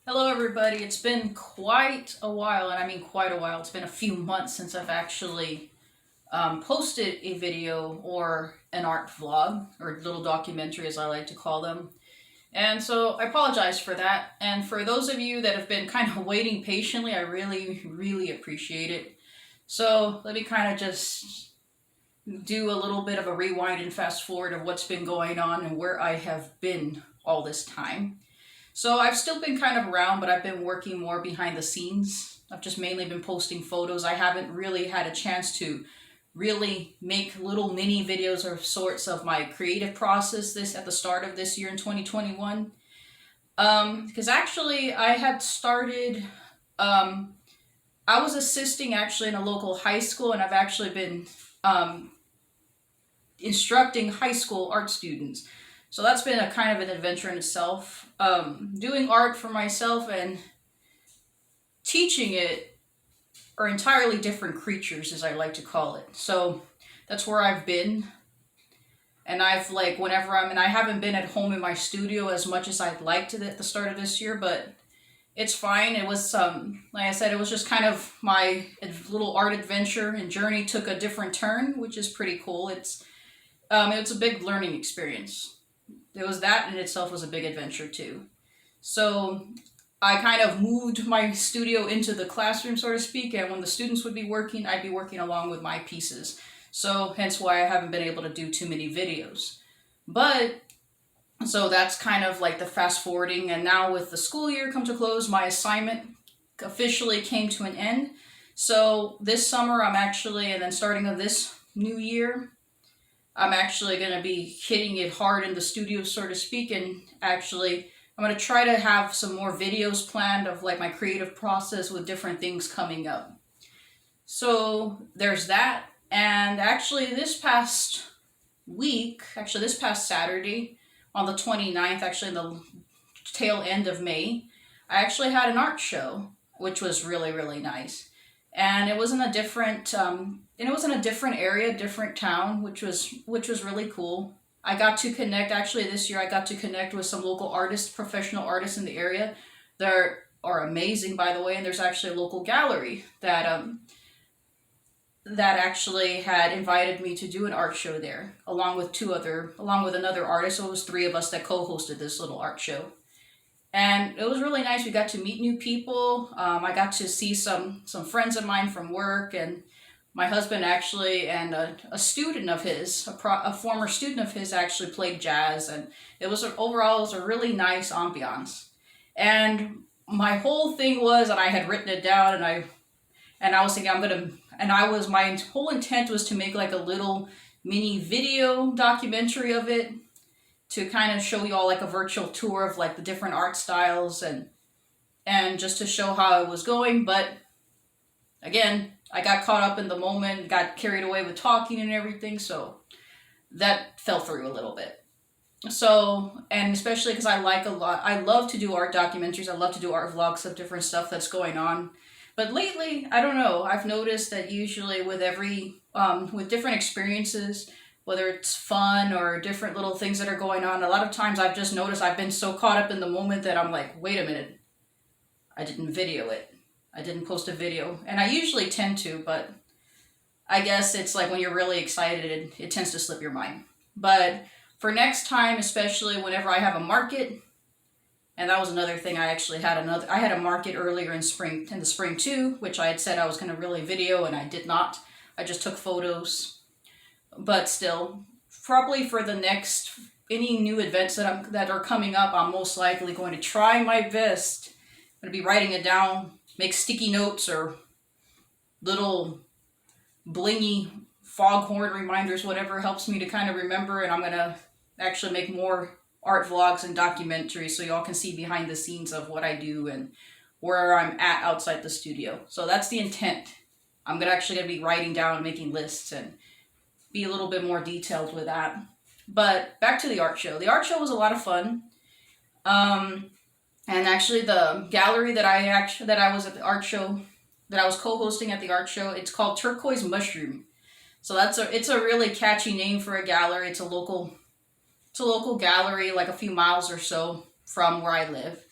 Hello, everybody. It's been quite a while, and I mean quite a while. It's been a few months since I've actually posted a video or an art vlog, or little documentary as I like to call them. And so I apologize for that. And for those of you that have been kind of waiting patiently, I really, really appreciate it. So let me kind of just do a little bit of a rewind and fast forward of what's been going on and where I have been all this time. So I've still been kind of around, but I've been working more behind the scenes. I've just mainly been posting photos. I haven't really had a chance to really make little mini videos or sorts of my creative process this at the start of this year in 2021. Because actually I had started, I was assisting actually in a local high school, and I've actually been instructing high school art students. So that's been a kind of an adventure in itself. Doing art for myself and teaching it are entirely different creatures, as I like to call it. So that's where I've been. And I've whenever I haven't been at home in my studio as much as I'd like to at the start of this year, but it's fine. It was, like I said, it was just kind of my little art adventure and journey took a different turn, which is pretty cool. It's a big learning experience. It was that in itself was a big adventure too. So I kind of moved my studio into the classroom, so to speak, and when the students would be working, I'd be working along with my pieces. So hence why I haven't been able to do too many videos. But so that's kind of like the fast forwarding, and now with the school year come to close, my assignment officially came to an end. So this summer I'm actually, and then starting of this new year, I'm actually going to be hitting it hard in the studio, so to speak, and actually I'm going to try to have some more videos planned of like my creative process with different things coming up. So there's that. And actually this past Saturday on the 29th, actually in the tail end of May, I actually had an art show, which was really, really nice. And it was in a different area, different town, which was really cool. I got to connect, actually this year I got to connect with some local artists, professional artists in the area. They are amazing, by the way, and there's actually a local gallery that actually had invited me to do an art show there, along with another artist. So it was three of us that co-hosted this little art show. And it was really nice. We got to meet new people. I got to see some friends of mine from work, and my husband actually, and a student of his, a former student of his, actually played jazz, and overall it was a really nice ambiance. And my whole thing was, and I had written it down, and I was thinking my whole intent was to make like a little mini video documentary of it, to kind of show you all like a virtual tour of like the different art styles and just to show how it was going. But again, I got caught up in the moment, got carried away with talking and everything, so that fell through a little bit. So, and especially because I love to do art documentaries, I love to do art vlogs of different stuff that's going on. But lately, I don't know, I've noticed that usually with with different experiences, whether it's fun or different little things that are going on, a lot of times I've just noticed I've been so caught up in the moment that I'm like, wait a minute, I didn't video it. I didn't post a video. And I usually tend to, but I guess it's like when you're really excited, it tends to slip your mind. But for next time, especially whenever I have a market, and that was another thing, I had a market earlier in the spring too, which I had said I was going to really video, and I did not. I just took photos. But still, probably for the next, any new events that are coming up, I'm most likely going to try my best. I'm going to be writing it down, make sticky notes or little blingy foghorn reminders, whatever helps me to kind of remember. And I'm going to actually make more art vlogs and documentaries so y'all can see behind the scenes of what I do and where I'm at outside the studio. So that's the intent. I'm actually going to be writing down, making lists, and be a little bit more detailed with that. But back to the art show. The art show was a lot of fun. And actually the gallery that I was at the art show, that I was co-hosting at the art show, it's called Turquoise Mushroom. So it's a really catchy name for a gallery. It's a local gallery, like a few miles or so from where I live.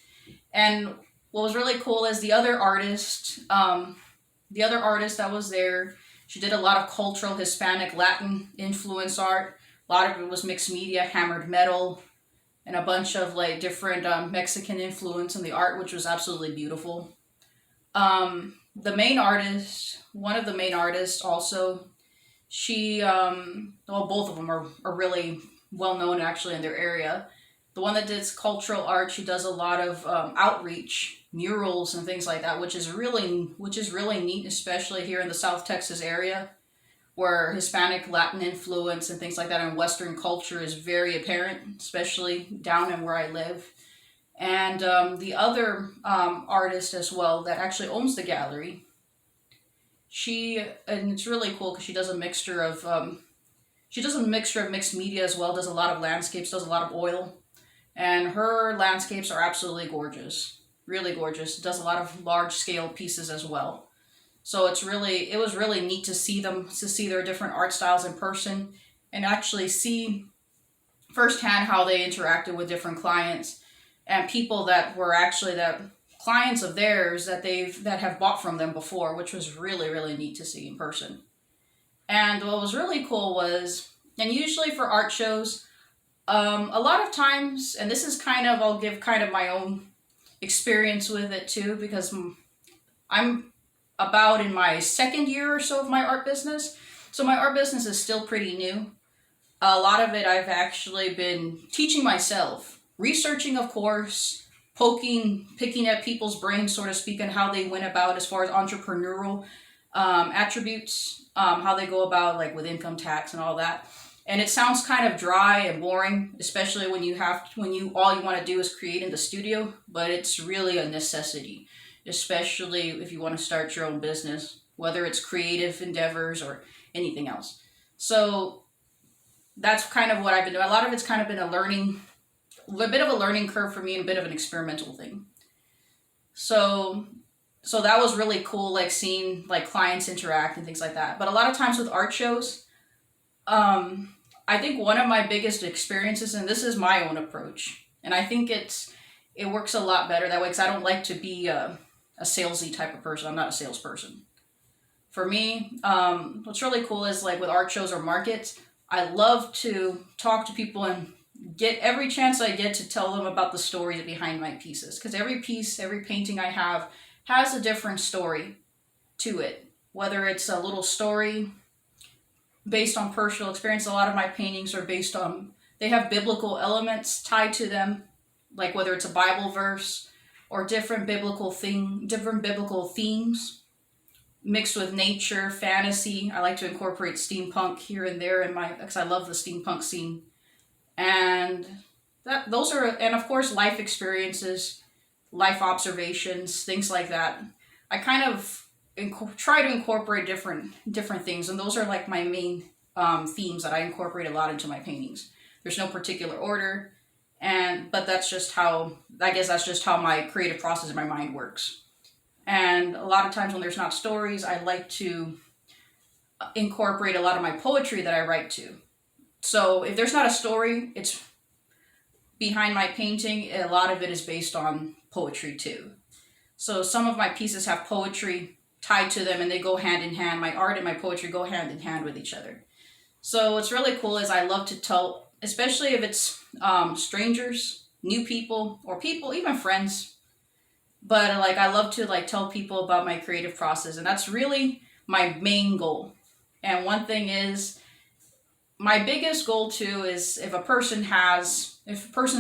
And what was really cool is the other artist that was there, she did a lot of cultural Hispanic Latin influence art. A lot of it was mixed media, hammered metal, and a bunch of like different Mexican influence in the art, which was absolutely beautiful. The main artist, one of the main artists, also, well, both of them are really well known actually in their area. The one that does cultural art, she does a lot of outreach, murals, and things like that, which is really neat, especially here in the South Texas area, where Hispanic, Latin influence, and things like that in Western culture is very apparent, especially down in where I live. And the other artist as well that actually owns the gallery, and it's really cool because she does a mixture of mixed media as well, does a lot of landscapes, does a lot of oil, and her landscapes are absolutely gorgeous, really gorgeous. Does a lot of large scale pieces as well. So it was really neat to see their different art styles in person, and actually see firsthand how they interacted with different clients and people that were actually that clients of theirs that have bought from them before, which was really really neat to see in person. And what was really cool was, and usually for art shows, a lot of times, and this is I'll give kind of my own experience with it too, because I'm about in my second year or so of my art business. So my art business is still pretty new. A lot of it I've actually been teaching myself, researching, of course, picking at people's brains, so to speak, on how they went about as far as entrepreneurial attributes, how they go about like with income tax and all that. And it sounds kind of dry and boring, especially when you all you want to do is create in the studio, but it's really a necessity, especially if you want to start your own business, whether it's creative endeavors or anything else. So that's kind of what I've been doing. A lot of it's kind of been a bit of a learning curve for me and a bit of an experimental thing. So that was really cool, like seeing like clients interact and things like that. But a lot of times with art shows, I think one of my biggest experiences, and this is my own approach, and I think it works a lot better that way because I don't like to be a salesy type of person. I'm not a salesperson. For me, what's really cool is like with art shows or markets, I love to talk to people and get every chance I get to tell them about the story behind my pieces. Because every piece, every painting I have has a different story to it. Whether it's a little story based on personal experience, a lot of my paintings are they have biblical elements tied to them, like whether it's a Bible verse or different biblical themes mixed with nature, fantasy. I like to incorporate steampunk here and there because I love the steampunk scene. And and of course life experiences, life observations, things like that. I kind of try to incorporate different things, and those are like my main themes that I incorporate a lot into my paintings. There's no particular order, but that's just how my creative process in my mind works. And a lot of times when there's not stories, I like to incorporate a lot of my poetry that I write to. So if there's not a story, it's behind my painting. A lot of it is based on poetry too. So some of my pieces have poetry tied to them, and they go hand in hand. My art and my poetry go hand in hand with each other. So what's really cool is I love to tell, especially if it's strangers, new people, or people, even friends. But like I love to like tell people about my creative process, and that's really my main goal. And one thing is, my biggest goal too is if a person's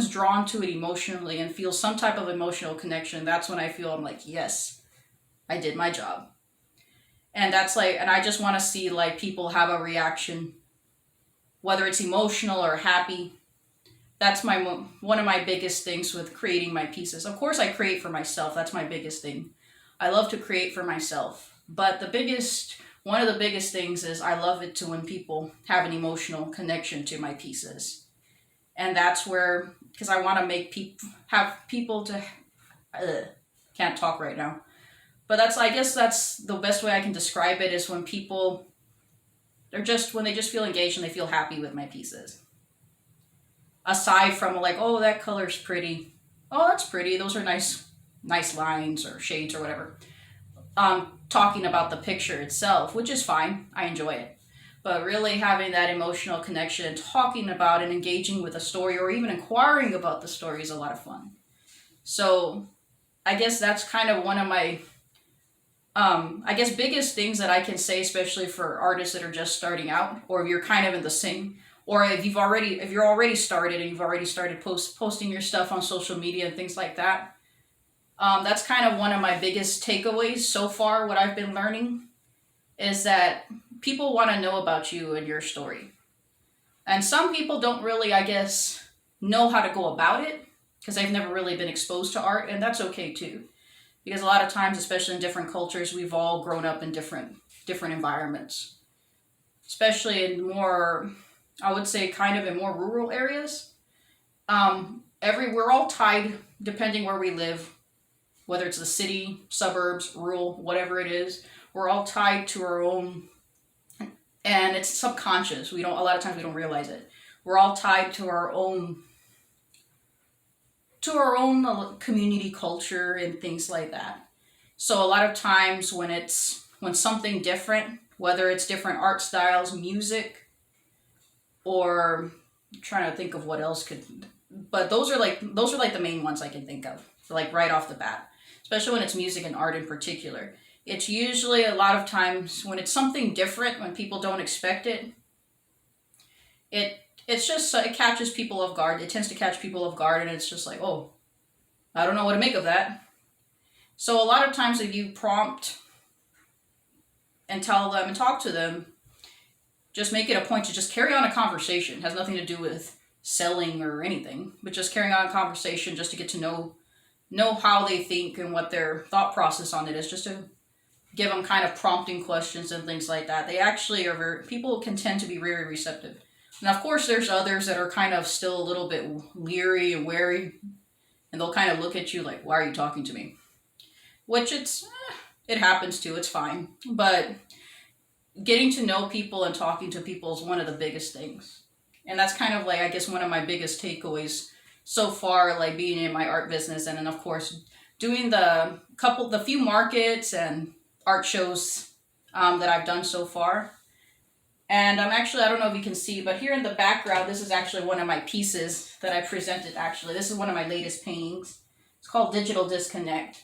drawn to it emotionally and feels some type of emotional connection, that's when I feel I'm like, yes, I did my job. And I just want to see like people have a reaction, whether it's emotional or happy. That's one of my biggest things with creating my pieces. Of course, I create for myself. That's my biggest thing. I love to create for myself. But one of the biggest things is I love it to when people have an emotional connection to my pieces. And that's where, because I want to have people to, can't talk right now. But I guess that's the best way I can describe it, is when when they just feel engaged and they feel happy with my pieces. Aside from like, oh, that color's pretty. Oh, that's pretty. Those are nice nice lines or shades or whatever, talking about the picture itself, which is fine. I enjoy it. But really having that emotional connection and talking about and engaging with a story or even inquiring about the story is a lot of fun. So I guess that's kind of one of my, I guess, biggest things that I can say, especially for artists that are just starting out, or if you're kind of in the same, or if you're already started and you've already started posting your stuff on social media and things like that. That's kind of one of my biggest takeaways so far. What I've been learning is that people want to know about you and your story, and some people don't really, I guess, know how to go about it because they've never really been exposed to art, and that's okay too. Because a lot of times, especially in different cultures, we've all grown up in different environments, especially in more, I would say, kind of in more rural areas. We're all tied, depending where we live, whether it's the city, suburbs, rural, whatever it is. We're all tied to our own, and it's subconscious. A lot of times we don't realize it. We're all tied to our own community culture and things like that. So a lot of times when something different, whether it's different art styles, music, or I'm trying to think of what else but those are like the main ones I can think of, like right off the bat, especially when it's music and art in particular. It's usually a lot of times when it's something different, when people don't expect it, it catches people off guard. It tends to catch people off guard, and it's just like, oh, I don't know what to make of that. So a lot of times if you prompt and tell them and talk to them, just make it a point to just carry on a conversation. It has nothing to do with selling or anything, but just carrying on a conversation just to get to know how they think and what their thought process on it is, just to give them kind of prompting questions and things like that. They actually people can tend to be very receptive. Now, of course, there's others that are kind of still a little bit leery and wary, and they'll kind of look at you like, why are you talking to me? Which it happens too, it's fine. But getting to know people and talking to people is one of the biggest things. And that's kind of like, I guess, one of my biggest takeaways so far, like being in my art business, and then of course doing the few markets and art shows that I've done so far. And I don't know if you can see, but here in the background, this is actually one of my pieces that I presented. Actually, this is one of my latest paintings. It's called Digital Disconnect.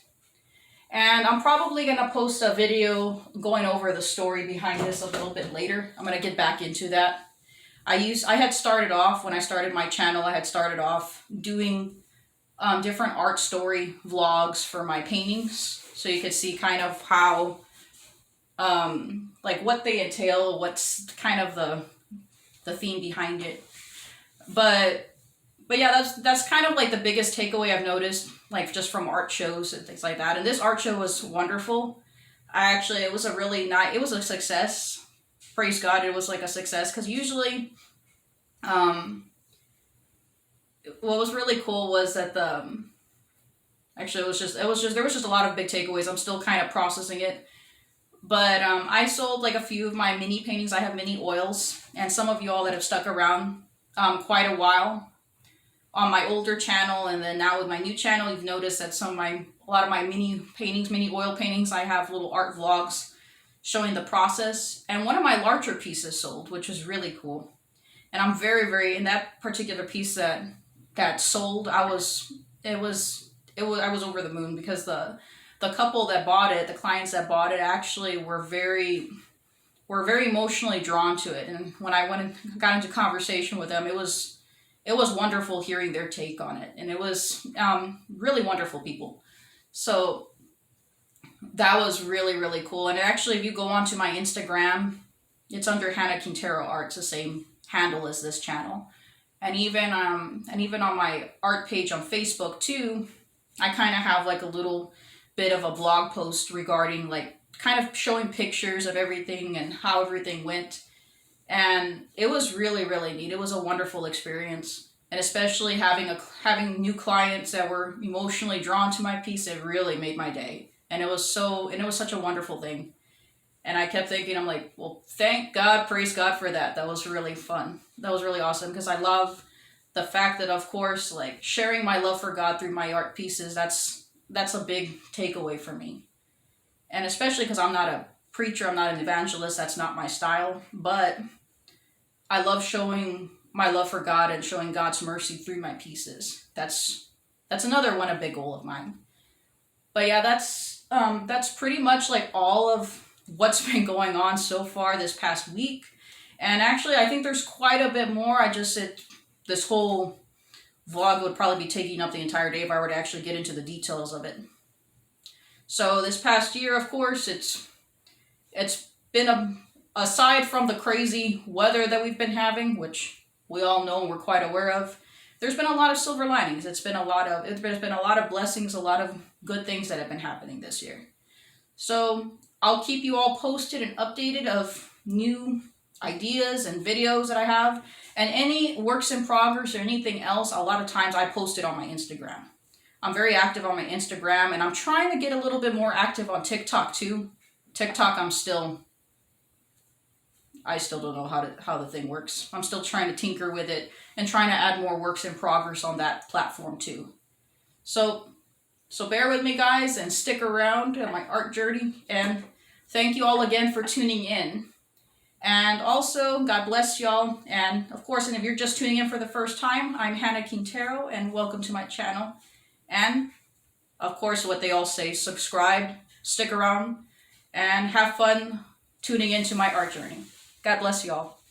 And I'm probably going to post a video going over the story behind this a little bit later. I'm going to get back into that. I had started off, when I started my channel, I had started off doing different art story vlogs for my paintings. So you could see kind of how, like what they entail, what's kind of the theme behind it. But yeah, that's kind of like the biggest takeaway I've noticed, like just from art shows and things like that. And this art show was wonderful. It was a success. Praise God, it was like a success, because usually, what was really cool was that there was just a lot of big takeaways. I'm still kind of processing it. But I sold like a few of my mini paintings. I have mini oils, and some of you all that have stuck around quite a while on my older channel, and then now with my new channel, you've noticed that a lot of my mini oil paintings, I have little art vlogs showing the process. And one of my larger pieces sold, which was really cool. And I'm very, very, in that particular piece that sold, I was over the moon, because the couple that bought it, the clients that bought it, actually were very emotionally drawn to it. And when I went and got into conversation with them, it was wonderful hearing their take on it. And it was really wonderful people. So that was really, really cool. And actually, if you go onto my Instagram, it's under Hannah Quintero Art. It's the same handle as this channel. And even on my art page on Facebook too, I kind of have like a little bit of a blog post regarding, like, kind of showing pictures of everything and how everything went. And it was really, really neat. It was a wonderful experience. And especially having new clients that were emotionally drawn to my piece, it really made my day. And it was such a wonderful thing. And I kept thinking, I'm like, well, thank God, praise God for that. That was really fun. That was really awesome, because I love the fact that, of course, like, sharing my love for God through my art pieces, that's that's a big takeaway for me. And especially because I'm not a preacher, I'm not an evangelist, that's not my style. But I love showing my love for God and showing God's mercy through my pieces. That's another one, a big goal of mine. But yeah, that's pretty much like all of what's been going on so far this past week. And actually, I think there's quite a bit more. This whole vlog would probably be taking up the entire day if I were to actually get into the details of it. So this past year, of course, it's been aside from the crazy weather that we've been having, which we all know and we're quite aware of. There's been a lot of silver linings. There's been a lot of blessings, a lot of good things that have been happening this year. So I'll keep you all posted and updated of new ideas and videos that I have, and any works in progress or anything else. A lot of times I post it on my Instagram. I'm very active on my Instagram, and I'm trying to get a little bit more active on TikTok too. TikTok, I still don't know how the thing works. I'm still trying to tinker with it and trying to add more works in progress on that platform too. So bear with me, guys, and stick around on my art journey. And thank you all again for tuning in. And also, God bless y'all. And of course, and if you're just tuning in for the first time, I'm Hannah Quintero, and welcome to my channel. And of course, what they all say, subscribe, stick around, and have fun tuning into my art journey. God bless y'all.